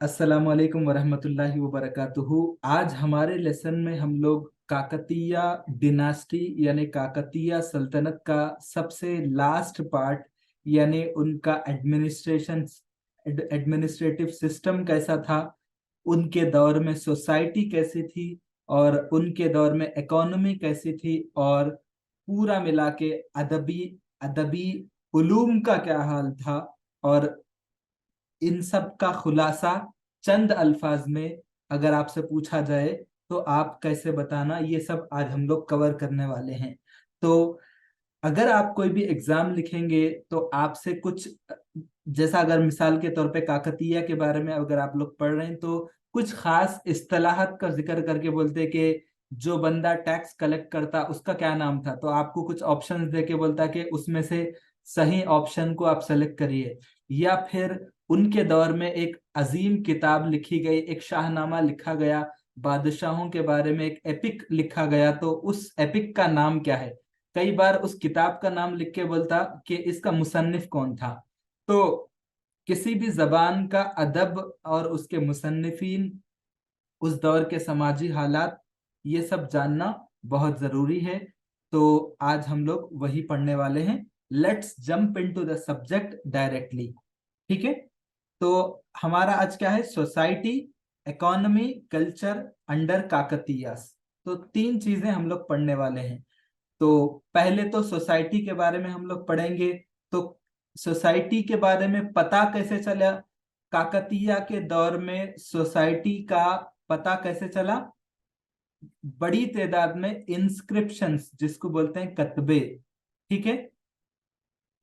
अस्सलाम वालेकुम वरहमतुल्लाहि वबरकातुहू। आज हमारे लेसन में हम लोग काकतीय डिनास्टी यानी काकतीय सल्तनत का सबसे लास्ट पार्ट यानी उनका एडमिनिस्ट्रेटिव सिस्टम कैसा था, उनके दौर में सोसाइटी कैसी थी और उनके दौर में इकोनॉमी कैसी थी, और पूरा मिला के अदबी अदबी उलूम का क्या हाल था, और इन सब का खुलासा चंद अल्फाज में अगर आपसे पूछा जाए तो आप कैसे बताना, ये सब आज हम लोग कवर करने वाले हैं। तो अगर आप कोई भी एग्जाम लिखेंगे तो आपसे कुछ, जैसा अगर मिसाल के तौर पे काकतीय के बारे में अगर आप लोग पढ़ रहे हैं तो कुछ खास इस्तेलाहत का जिक्र करके बोलते कि जो बंदा टैक्स कलेक्ट करता उसका क्या नाम था, तो आपको कुछ ऑप्शंस दे के बोलता कि उसमें से सही ऑप्शन को आप सेलेक्ट करिए। या फिर उनके दौर में एक अजीम किताब लिखी गई, एक शाहनामा लिखा गया, बादशाहों के बारे में एक एपिक लिखा गया, तो उस एपिक का नाम क्या है। कई बार उस किताब का नाम लिख के बोलता कि इसका मुसन्निफ कौन था। तो किसी भी जबान का अदब और उसके मुसन्निफीन, उस दौर के समाजी हालात, ये सब जानना बहुत जरूरी है। तो आज हम लोग वही पढ़ने वाले हैं। Let's jump into the subject directly. ठीक है। तो हमारा आज क्या है, society, economy, culture under Kakatiyas. तो तीन चीजें हम लोग पढ़ने वाले हैं। तो पहले तो सोसाइटी के बारे में हम लोग पढ़ेंगे। तो सोसाइटी के बारे में पता कैसे चला, काकतीया के दौर में सोसाइटी का पता कैसे चला। बड़ी तादाद में इंस्क्रिप्शंस, जिसको बोलते हैं कतबे, ठीक है,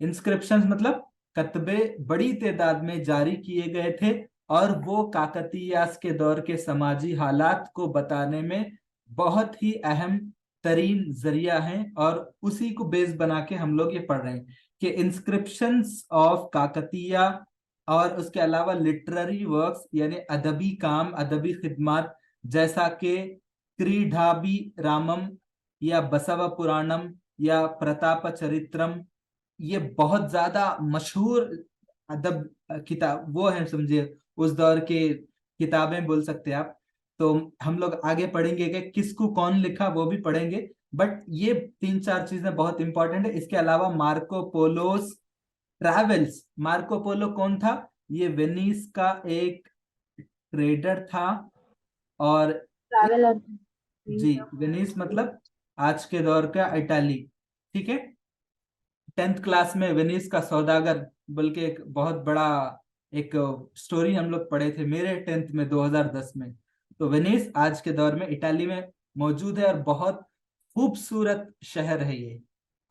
इंस्क्रिप्शंस मतलब कतबे बड़ी तादाद में जारी किए गए थे, और वो काकतीयास के दौर के समाजी हालात को बताने में बहुत ही अहम तरीन जरिया है। और उसी को बेस बना के हम लोग ये पढ़ रहे हैं कि इंस्क्रिप्शंस ऑफ काकतीया, और उसके अलावा लिटरेरी वर्क्स यानी अदबी काम, अदबी खिदमात, जैसा कि क्रीडाबी रामम या बसव पुराणम या प्रताप चरित्रम, ये बहुत ज्यादा मशहूर अदब किताब वो है, समझिए उस दौर के किताबें बोल सकते हैं आप। तो हम लोग आगे पढ़ेंगे कि किसको कौन लिखा वो भी पढ़ेंगे, बट ये तीन चार चीजें बहुत इंपॉर्टेंट है। इसके अलावा मार्को पोलोस ट्रैवल्स, मार्को पोलो कौन था, ये वेनिस का एक ट्रेडर था। और ट्रैवलर। जी, वेनिस मतलब आज के दौर का इटाली, ठीक है। 10th क्लास में वेनिस का सौदागर, बल्कि एक बहुत बड़ा एक स्टोरी हम लोग पढ़े थे मेरे 10th में 2010 में। तो वेनिस आज के दौर में इटाली में मौजूद है, और बहुत खूबसूरत शहर है ये।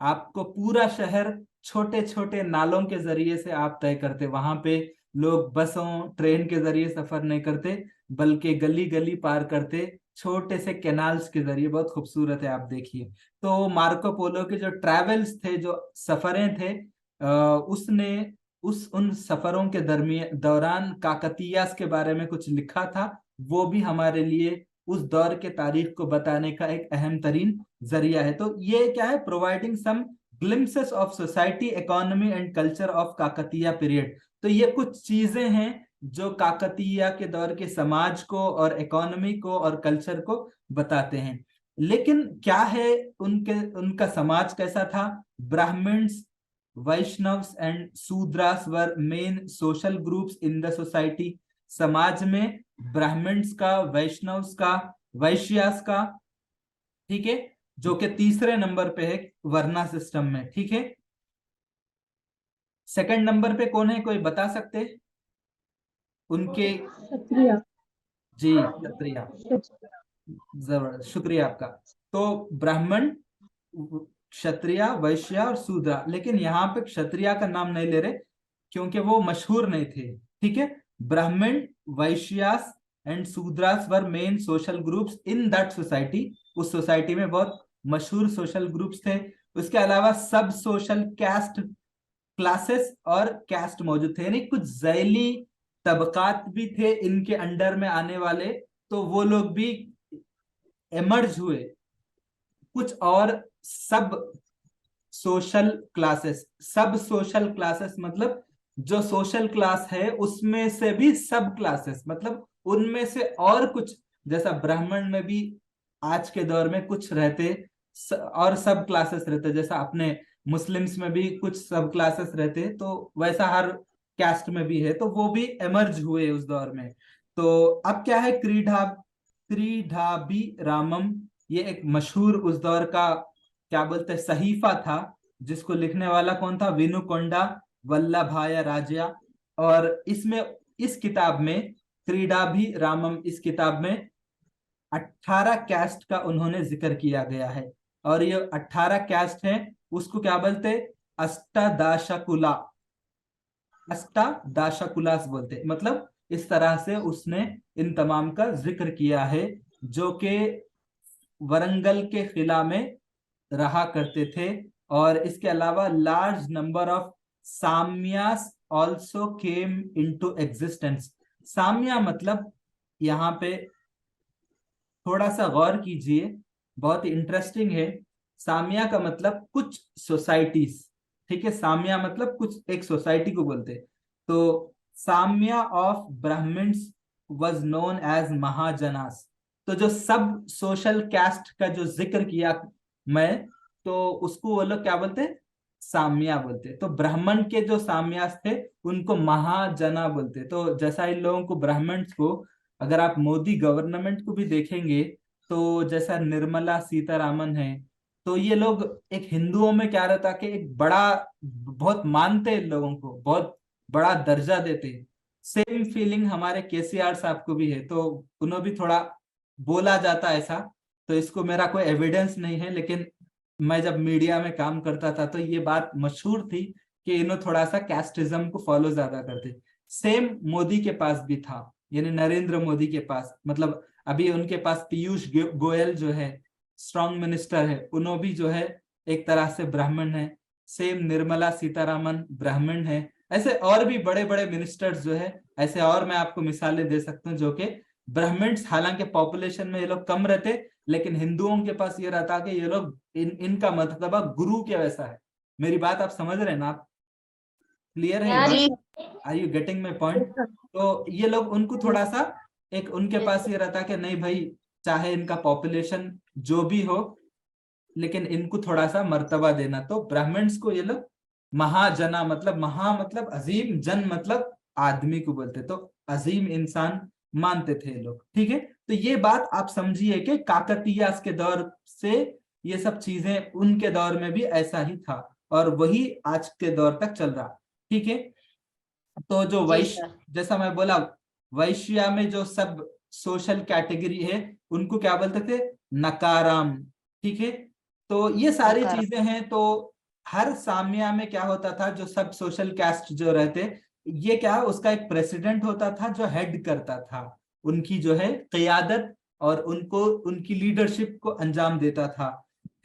आपको पूरा शहर छोटे छोटे नालों के जरिए से आप तय करते, वहां पे लोग बसों ट्रेन के जरिए सफर नहीं करते, बल्कि गली गली पार करते छोटे से कैनाल्स के जरिए। बहुत खूबसूरत है, आप देखिए। तो मार्को पोलो के जो ट्रैवल्स थे, जो सफरें थे, उसने उन सफरों के दरमियान दौरान काकतीयास के बारे में कुछ लिखा था। वो भी हमारे लिए उस दौर के तारीख को बताने का एक अहम तरीन जरिया है। तो ये क्या है, providing some glimpses of society, economy and culture of Kakatiya period. तो ये कुछ चीजें हैं जो काकतीया के दौर के समाज को और इकोनॉमी को और कल्चर को बताते हैं। लेकिन क्या है, उनके उनका समाज कैसा था। Brahmins, Vaishnavs and Shudras were main social groups in the society. समाज में ब्राह्मण्स का, वैष्णव्स का, वैश्यास का, ठीक है, जो कि तीसरे नंबर पे है वर्ना सिस्टम में, ठीक है। सेकंड नंबर पे कौन है, कोई बता सकते हैं उनके। क्षत्रिय। जी, क्षत्रिय। जबरदस्त, शुक्रिया आपका। तो ब्राह्मण, क्षत्रिय, वैश्य और शूद्र, लेकिन यहाँ पे क्षत्रिय का नाम नहीं ले रहे क्योंकि वो मशहूर नहीं थे, ठीक है। Brahmin, Vaishyas and Shudras were main social groups in that society. उस सोसाइटी में बहुत मशहूर सोशल ग्रुप्स थे। उसके अलावा सब सोशल कैस्ट क्लासेस और कैस्ट मौजूद थे, यानी कुछ जैली तबकात भी थे इनके अंडर में आने वाले। तो वो लोग भी एमर्ज हुए। कुछ और सब सोशल क्लासेस, सब सोशल क्लासेस मतलब जो सोशल क्लास है उसमें से भी सब क्लासेस, मतलब उनमें से और कुछ, जैसा ब्राह्मण में भी आज के दौर में कुछ रहते और सब क्लासेस रहते, जैसा अपने मुस्लिम्स में भी कुछ सब क्लासेस रहते, तो वैसा हर कैस्ट में भी है, तो वो भी एमर्ज हुए उस दौर में। तो अब क्या है, क्रीडाबी रामम, ये एक मशहूर उस दौर का क्या बोलते हैं सहीफा था, जिसको लिखने वाला कौन था, विनुकोंडा वल्लभाय राजा। और इसमें, इस किताब में, क्रीडाभी रामम, इस किताब में 18 कैस्ट का उन्होंने जिक्र किया गया है। और ये 18 कैस्ट हैं, उसको क्या बोलते, अष्टादशकुला, अष्टादशकुलास बोलते, मतलब इस तरह से उसने इन तमाम का जिक्र किया है, जो कि वरंगल के किला में रहा करते थे। और इसके अलावा large number of samayas also came into existence. Samaya मतलब, यहाँ पे थोड़ा सा गौर कीजिए, बहुत इंटरेस्टिंग है। सामिया का मतलब कुछ सोसाइटीज, ठीक है, सामिया मतलब कुछ एक सोसाइटी को बोलते। तो samaya of Brahmins was known as Mahajanas. तो जो सब सोशल कास्ट का जो जिक्र किया मैं, तो उसको वो लोग क्या बोलते, सामिया बोलते। तो ब्राह्मण के जो साम्यास थे उनको महाजना बोलते। तो जैसा इन लोगों को, ब्राह्मण्स को, अगर आप मोदी गवर्नमेंट को भी देखेंगे, तो जैसा निर्मला सीतारामन है, तो ये लोग एक हिंदुओं में क्या रहता कि एक बड़ा, बहुत मानते इन लोगों को, बहुत बड़ा दर्जा देते। सेम फीलिंग हमारे केसीआर साहब को भी है, तो उन्होंने भी थोड़ा बोला जाता ऐसा। तो इसको मेरा कोई एविडेंस नहीं है, लेकिन मैं जब मीडिया में काम करता था तो ये बात मशहूर थी कि इन्होंने थोड़ा सा कैस्टिज्म को फॉलो ज्यादा करते। सेम मोदी के पास भी था, यानी नरेंद्र मोदी के पास, मतलब अभी उनके पास पीयूष गोयल जो है, स्ट्रॉन्ग मिनिस्टर है, उन्होंने भी जो है एक तरह से ब्राह्मण है। सेम निर्मला सीतारामन ब्राह्मण है। ऐसे और भी बड़े बड़े मिनिस्टर्स जो है, ऐसे और मैं आपको मिसालें दे सकता हूँ जो कि ब्राह्मण्स, हालांकि पॉपुलेशन में ये लोग कम रहते, लेकिन हिंदुओं के पास ये रहता कि ये लोग, इनका मतलब गुरु के वैसा है। मेरी बात आप समझ रहे हैं ना, आप क्लियर है ये हाँ बात, जी। Are you getting my point? तो ये लोग, उनको थोड़ा सा एक, उनके पास ये रहता कि नहीं भाई, चाहे इनका पॉपुलेशन जो भी हो, लेकिन इनको थोड़ा सा मर्तबा देना। तो ब्राह्मण्स को ये लोग महाजना, मतलब महा मतलब अजीम, जन मतलब आदमी को बोलते, तो अजीम इंसान मानते थे ये लोग, ठीक है। तो ये बात आप समझिए कि काकतीय के दौर से ये सब चीजें उनके दौर में भी ऐसा ही था, और वही आज के दौर तक चल रहा, ठीक है। तो जो जी वैश्य, सर। जैसा मैं बोला, वैश्या में जो सब सोशल कैटेगरी है, उनको क्या बोलते थे, नकाराम, ठीक है। तो ये सारी नकार। चीजें हैं। तो हर साम्या में क्या होता था, जो सब सोशल कास्ट जो रहते, ये क्या, उसका एक प्रेसिडेंट होता था जो हेड करता था, उनकी जो है क़ियादत, और उनको, उनकी लीडरशिप को अंजाम देता था।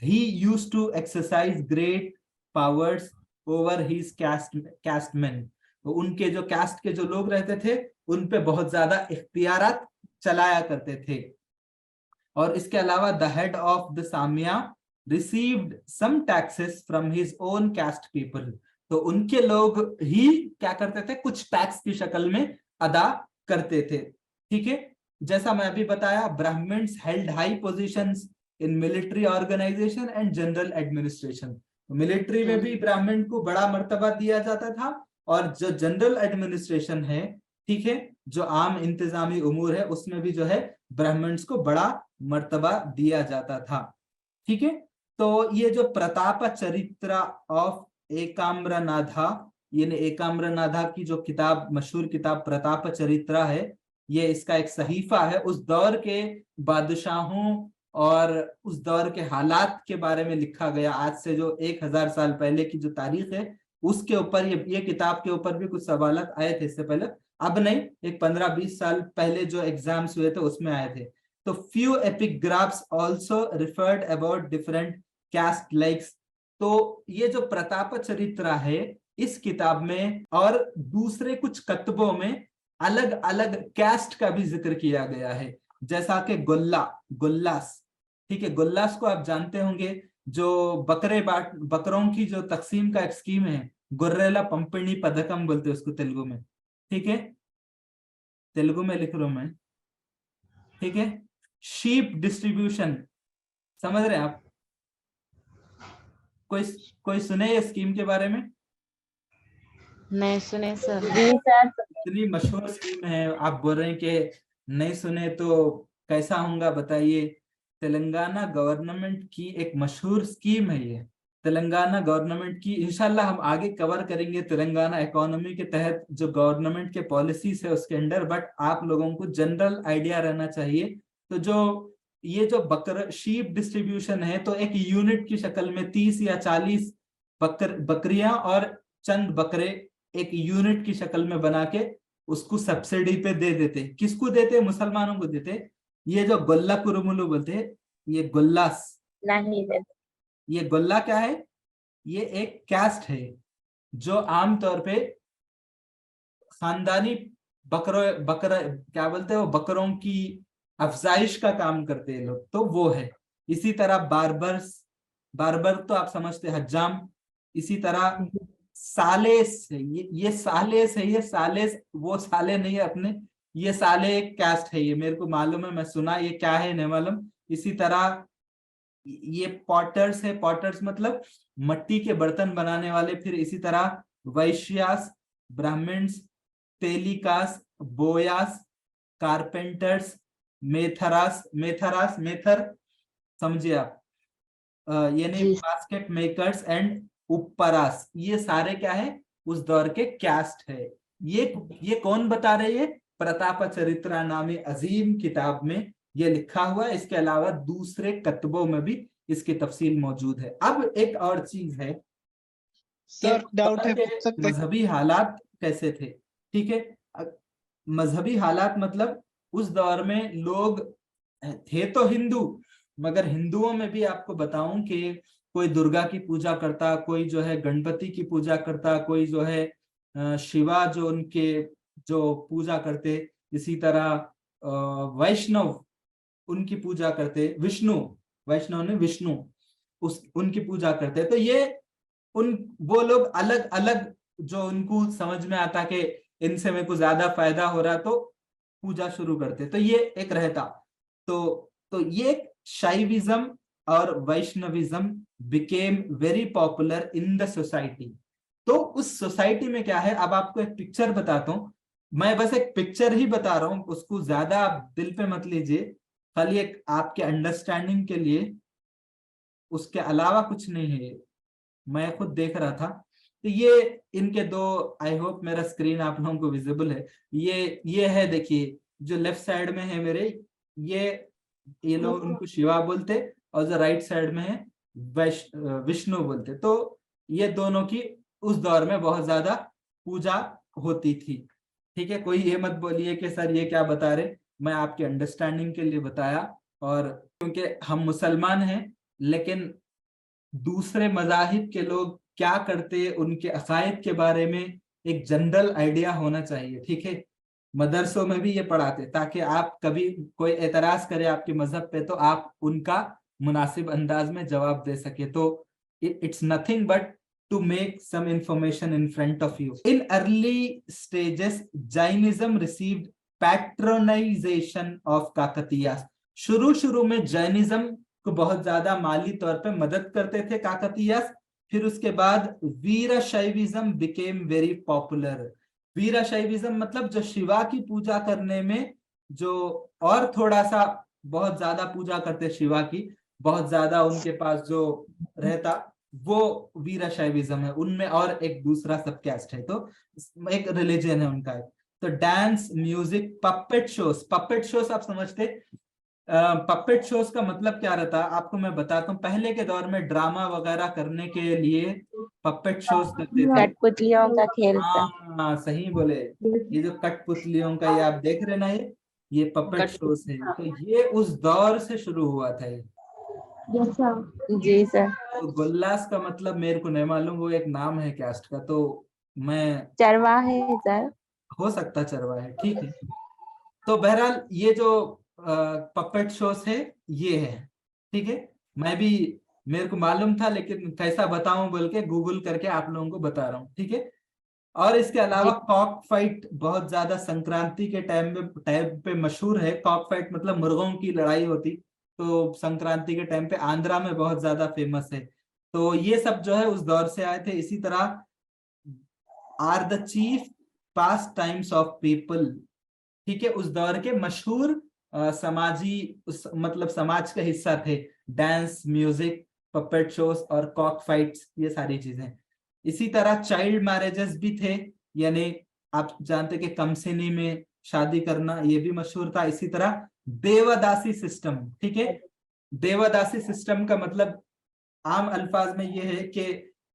He used to exercise great powers over his casteman. तो उनके जो कास्ट के जो लोग रहते थे, उन पे बहुत ज्यादा इख्तियारात चलाया करते थे। और इसके अलावा the head of the samiya received some taxes from his own caste people. तो उनके लोग ही क्या करते थे, कुछ टैक्स की शक्ल में अदा करते थे, ठीक है। जैसा मैं अभी बताया, Brahmins held high positions in military organisation and general administration. Military में भी ब्राह्मण को बड़ा मर्तबा दिया जाता था, और जो जनरल एडमिनिस्ट्रेशन है, ठीक है, जो आम इंतजामी उमूर है, उसमें भी जो है ब्राह्मण्स को बड़ा मर्तबा दिया जाता था, ठीक है। तो ये जो प्रताप चरित्र ऑफ एकाम्रनाथा, यानी एकाम्रनाथा की जो किताब, मशहूर किताब प्रताप चरित्र है, ये इसका एक सहीफा है, उस दौर के बादशाहों और उस दौर के हालात के बारे में लिखा गया। आज से जो 1000 साल पहले की जो तारीख है, उसके ऊपर ये किताब के ऊपर भी कुछ सवाल आए थे इससे पहले, अब नहीं, एक 15-20 साल पहले जो एग्जाम्स हुए थे उसमें आए थे। तो few epigraphs also referred about different caste likes। तो ये जो प्रताप चरित्र है, इस किताब में और दूसरे कुछ कत्बों में अलग अलग कैस्ट का भी जिक्र किया गया है, जैसा कि गुल्लास, ठीक है। गुल्लास को आप जानते होंगे, जो बकरों की जो तकसीम का एक स्कीम है, गोर्रेला पंपिणी पदकम बोलते हैं उसको तेलुगु में, ठीक है, तेलुगु में लिख रहा हूं मैं, ठीक है। शीप डिस्ट्रीब्यूशन, समझ रहे हैं आप? कोई कोई सुने ये स्कीम के बारे में? नहीं सुने सर। जी सर। इतनी मशहूर स्कीम है, आप बोल रहे हैं कि नहीं सुने, तो कैसा होगा बताइए। तेलंगाना गवर्नमेंट की एक मशहूर स्कीम है ये, तेलंगाना गवर्नमेंट की। इंशाल्लाह हम आगे कवर करेंगे तेलंगाना इकोनॉमी के तहत जो गवर्नमेंट के पॉलिसीज है उसके अंडर, बट आप लोगों को जनरल आइडिया रहना चाहिए। तो जो ये जो शीप डिस्ट्रीब्यूशन है, तो एक यूनिट की शक्ल में 30 या 40 बकरियां और चंद बकरे एक यूनिट की शक्ल में बना के उसको सब्सिडी पे दे देते। किसको देते? मुसलमानों को देते। ये जो गोल्ला कुरुमुलू बोलते हैं, ये गोल्लास, नहीं सर। ये गोल्ला क्या है? ये एक कैस्ट है जो आमतौर पे खानदानी बकरा क्या बोलते हैं, वो बकरों की अफजाइश का काम करते हैं लोग, तो वो है। इसी तरह बार्बर तो आप समझते हैं, हज्जाम। इसी तरह सालेस है, ये सालेस है, ये सालेस वो साले नहीं है अपने, ये साले एक कैस्ट है, ये मेरे को मालूम है, मैं सुना, ये क्या है नहीं मालूम। इसी तरह ये पॉटर्स है, पॉटर्स मतलब मट्टी के बर्तन बनाने वाले। फिर इसी तरह वैश्यास, ब्राह्मण्स, तेलिकास, बोयास, कारपेंटर्स, मेथर समझिए आप, यानी जी। बास्केट मेकर्स एंड उपरास, ये सारे क्या है? उस दौर के कैस्ट है। ये कौन बता रहे हैं? प्रताप चरित्रा नामी अजीम किताब में ये लिखा हुआ है। इसके अलावा दूसरे कतबों में भी इसकी तफसील मौजूद है। अब एक और चीज है सर, डाउट है, पूछ सकते हैं? मजहबी हालात कैसे थे, ठीक है। मजहबी हालात मतलब उस दौर में लोग थे तो हिंदू, मगर हिंदुओं में भी आपको बताऊं कि कोई दुर्गा की पूजा करता, कोई जो है गणपति की पूजा करता, कोई जो है शिवा जो उनके जो पूजा करते। इसी तरह वैष्णव उनकी पूजा करते, विष्णु, वैष्णव ने विष्णु उनकी पूजा करते। तो ये उन वो लोग अलग अलग, जो उनको समझ में आता कि इनसे मेरे को ज्यादा फायदा हो रहा, तो पूजा शुरू करते। तो ये एक रहता। तो ये शाइविज्म और Vaishnavism became very popular in the society. तो उस सोसाइटी में क्या है, अब आपको एक पिक्चर बताता हूं। मैं बस एक पिक्चर ही बता रहा हूं, उसको ज्यादा आप दिल पे मत लीजिए, खाली एक आपके अंडरस्टैंडिंग के लिए, उसके अलावा कुछ नहीं है। मैं खुद देख रहा था। तो ये इनके दो, आई होप मेरा स्क्रीन आप लोगों को विजिबल है। ये है, देखिए जो लेफ्ट साइड में है मेरे, ये लोग उनको शिवा बोलते, और जो राइट साइड में है विष्णु बोलते। तो ये दोनों की उस दौर में बहुत ज्यादा पूजा होती थी, ठीक है। कोई ये मत बोलिए कि सर ये क्या बता रहे, मैं आपके अंडरस्टैंडिंग के लिए बताया। और क्योंकि हम मुसलमान हैं, लेकिन दूसरे मजाहिब के लोग क्या करते, उनके अकायद के बारे में एक जनरल आइडिया होना चाहिए, ठीक है। मदरसों में भी ये पढ़ाते, ताकि आप कभी कोई एतराज करे आपके मजहब पे, तो आप उनका मुनासिब अंदाज में जवाब दे सके। तो it's nothing but to make some information in front of you. In early stages, Jainism received patronization of Kakatiyas. शुरू में जैनिज्म को बहुत ज्यादा माली तौर पे मदद करते थे काकतीयास। फिर उसके बाद वीरशैविज्म बिकेम वेरी पॉपुलर। वीरशैविज्म मतलब जो शिवा की पूजा करने में जो और थोड़ा सा बहुत ज्यादा पूजा करते शिवा की, बहुत ज्यादा उनके पास जो रहता, वो वीरशैविज्म है। उनमें और एक दूसरा सब कैस्ट है, तो एक रिलीजन है उनका। तो डांस, म्यूजिक, पपेट शोज आप समझते? पपेट शोज का मतलब क्या रहता है आपको मैं बताता हूँ। पहले के दौर में ड्रामा वगैरह करने के लिए पपेट शोज करते थे। कठपुतलियों का खेल सर। हाँ सही बोले, ये जो कठपुतलियों का ये आप देख रहे ना, ये पपेट शोज है। तो ये उस दौर से शुरू हुआ था ये। जी सर। तो गोल्लास का मतलब मेरे को नहीं मालूम, वो एक नाम है कैस्ट का, तो मैं, चरवाहे सर। हो सकता चरवा है, ठीक है। तो बहरहाल ये जो पपेट शोज है ये है, ठीक है। मैं भी मेरे को मालूम था, लेकिन कैसा बताऊं बोल के गूगल करके आप लोगों को बता रहा हूँ, ठीक है। और इसके अलावा कॉक फाइट बहुत ज्यादा संक्रांति के टाइम पे मशहूर है। कॉक फाइट मतलब मुर्गों की लड़ाई होती, तो संक्रांति के टाइम पे आंध्रा में बहुत ज्यादा फेमस है। तो ये सब जो है उस दौर से आए थे। इसी तरह are the chief pastimes of people, ठीक है, उस दौर के मशहूर मतलब समाज का हिस्सा थे। डांस, म्यूजिक, पपेट शोज और कॉक फाइट्स, ये सारी चीजें। इसी तरह चाइल्ड मैरिजेस भी थे, यानी आप जानते कि कमसिनी में शादी करना, ये भी मशहूर था। इसी तरह देवदासी सिस्टम, ठीक है। देवदासी सिस्टम का मतलब आम अल्फाज में ये है कि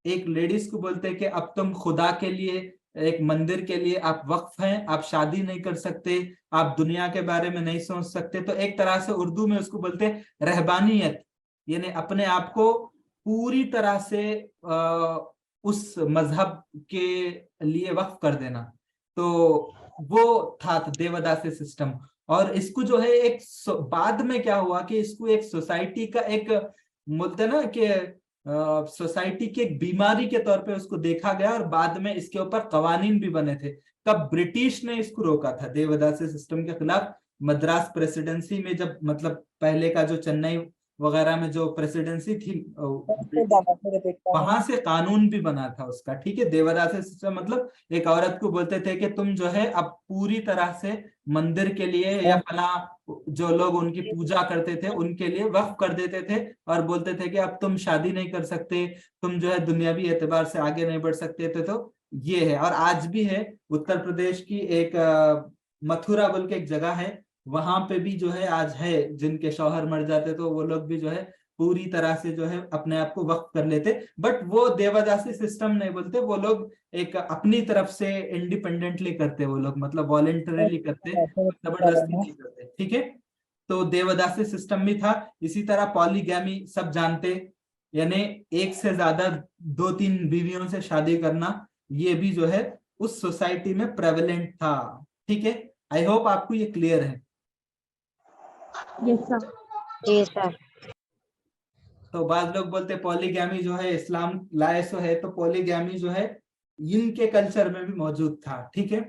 एक लेडीज को बोलते हैं कि अब तुम खुदा के लिए, एक मंदिर के लिए आप वक्फ हैं, आप शादी नहीं कर सकते, आप दुनिया के बारे में नहीं सोच सकते। तो एक तरह से उर्दू में उसको बोलते हैं रहबानियत, यानी अपने आप को पूरी तरह से उस मजहब के लिए वक्फ कर देना। तो वो था देवदासी सिस्टम। और इसको जो है बाद में क्या हुआ कि इसको एक सोसाइटी का एक बोलते ना कि सोसाइटी की एक बीमारी के तौर पे उसको देखा गया, और बाद में इसके ऊपर कवानीन भी बने थे। तब ब्रिटिश ने इसको रोका था देवदासी सिस्टम के खिलाफ। मद्रास प्रेसिडेंसी में जब, मतलब पहले का जो चेन्नई वगैरह में जो प्रेसिडेंसी थी, वहां से कानून भी बना था उसका, ठीक है। देवदासी सिस्टम मतलब एक औरत को बोलते थे कि तुम जो है अब पूरी तरह से मंदिर के लिए या फला जो लोग उनकी पूजा करते थे उनके लिए वक्फ कर देते थे, और बोलते थे कि अब तुम शादी नहीं कर सकते, तुम जो है दुनियावी एतबार से आगे नहीं बढ़ सकते थे। तो ये है। और आज भी है, उत्तर प्रदेश की एक मथुरा बोल के एक जगह है, वहां पे भी जो है आज है, जिनके शौहर मर जाते तो वो लोग भी जो है पूरी तरह से जो है अपने आप को वक्फ कर लेते। बट वो देवदासी सिस्टम नहीं बोलते, वो लोग एक अपनी तरफ से इंडिपेंडेंटली करते, वो लोग मतलब वॉलेंटरीली करते, जबरदस्ती नहीं करते, ठीक है। तो देवदासी सिस्टम भी था। इसी तरह पॉलीगैमी सब जानते, यानी एक से ज्यादा 2-3 बीवियों से शादी करना, ये भी जो है उस सोसाइटी में प्रेवलेंट था, ठीक है। आई होप आपको ये क्लियर है। Yes sir. जी सर। तो बाद लोग बोलते पॉलीगैमी जो है इस्लाम लाए सो है, तो पॉलीगैमी जो है इनके कल्चर में भी मौजूद था, ठीक है।